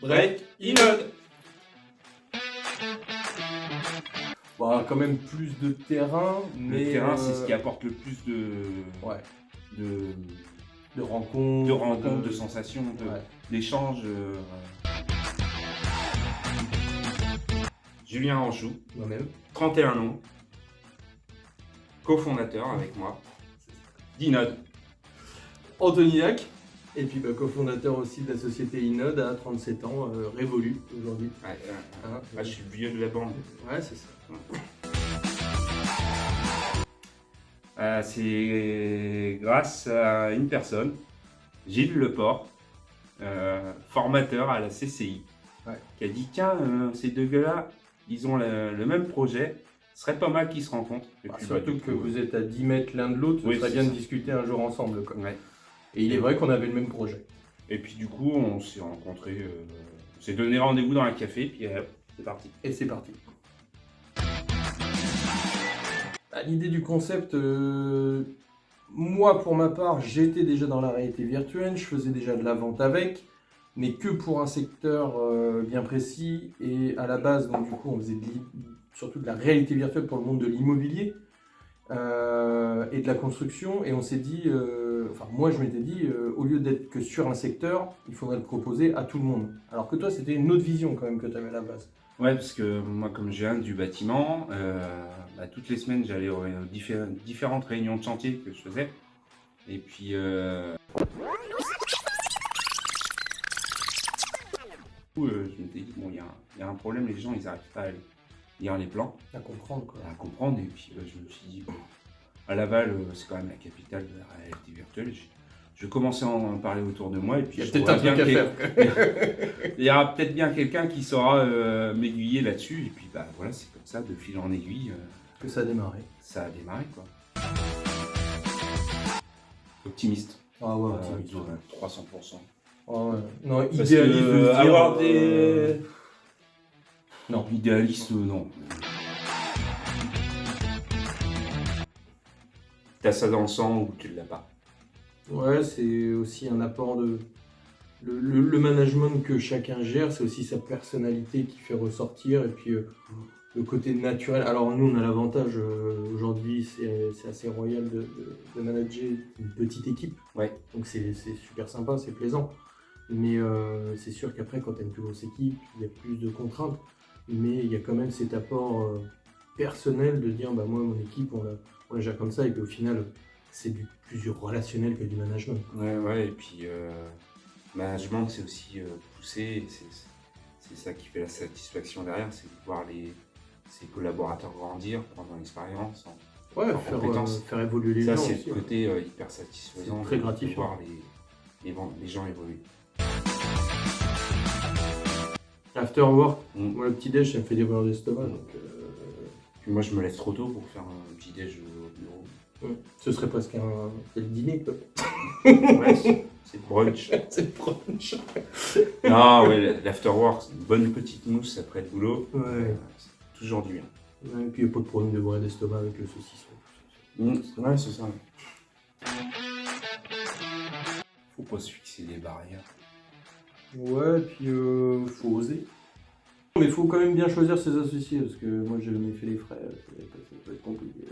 Break Inode. Bon, quand même plus de terrain, mais... Le terrain, c'est ce qui apporte le plus Ouais. de rencontres, de sensations, ouais. d'échanges. Julien Ranchou, Moi-même. 31 ans, cofondateur avec moi d'Inode. Anthony Lac, et puis cofondateur aussi de la société Inode à 37 ans, révolu aujourd'hui. Ouais, Hein, je suis le vieux de la bande. Ouais, c'est ça. C'est grâce à une personne, Gilles Leport, formateur à la CCI, Ouais. qui a dit tiens, ces deux gars-là, ils ont le même projet, ce serait pas mal qu'ils se rencontrent. Et puis, Surtout du que coup, vous êtes à 10 mètres l'un de l'autre, Oui, ce serait c'est bien ça. de discuter un jour ensemble. Quoi. ouais. Et il est vrai qu'on avait le même projet. Et puis du coup, on s'est rencontrés, on s'est donné rendez-vous dans un café, puis c'est parti. Et c'est parti. L'idée du concept, moi pour ma part, j'étais déjà dans la réalité virtuelle, je faisais déjà de la vente avec, mais que pour un secteur bien précis. Et à la base, donc du coup, on faisait surtout de la réalité virtuelle pour le monde de l'immobilier et de la construction. Et on s'est dit, enfin moi je m'étais dit, au lieu d'être que sur un secteur, il faudrait le proposer à tout le monde. Alors que toi, c'était une autre vision quand même que tu avais à la base. Ouais, parce que moi, comme je viens du bâtiment, toutes les semaines, j'allais aux différentes réunions de chantier que je faisais. Et puis, je m'étais dit, bon, il y a un problème, les gens, ils n'arrivent pas à lire les plans, À comprendre quoi. à comprendre. Et puis, je me suis dit, bon, à Laval, c'est quand même la capitale de la réalité virtuelle. Je commençais à en parler autour de moi. Et puis, Il y a je peut-être un trouverais truc à bien faire. il y aura peut-être bien quelqu'un qui saura m'aiguiller là-dessus. Et puis, voilà, c'est comme ça, de fil en aiguille, Que ça a démarré. ça a démarré, quoi. Optimiste. Ah ouais, Ils doivent être 300%. Ah ouais. Non, Parce idéaliste que, de se dire, avoir des... Non. Idéaliste, non. T'as ça dans le sang ou tu ne l'as pas. Ouais, c'est aussi un apport de... Le management que chacun gère, c'est aussi sa personnalité qui fait ressortir, et puis le côté naturel. Alors nous, on a l'avantage, aujourd'hui, c'est assez royal de manager une petite équipe. Ouais. Donc c'est super sympa, c'est plaisant. Mais c'est sûr qu'après, quand tu as une plus grosse équipe, il y a plus de contraintes. Mais il y a quand même cet apport personnel de dire, bah moi, mon équipe, on la gère comme ça, et puis au final, c'est plus du relationnel que du management. Ouais, et puis management, c'est aussi pousser, et c'est ça qui fait la satisfaction derrière, c'est de voir ses collaborateurs grandir, prendre l'expérience. Ouais, en compétences. faire évoluer les Ça, gens c'est aussi. le côté hyper satisfaisant. C'est très de gratifiant. voir les gens évoluer. After work, Mm. moi le petit déj, ça me fait des brûlures d'estomac. Mm. Donc, Puis moi, je me lève trop tôt pour faire un petit déj au bureau. ce serait presque c'est le dîner, quoi. Ouais, c'est brunch. C'est le brunch. Non, ouais, l'afterwork, c'est une bonne petite mousse après le boulot. Ouais. C'est toujours du bien. Ouais, et puis il n'y a pas de problème de brûlure d'estomac avec le saucisson. Ouais, c'est ça. Faut pas se fixer des barrières. Ouais, et puis faut oser. Mais il faut quand même bien choisir ses associés, parce que moi j'ai jamais fait les frais, ça peut être compliqué.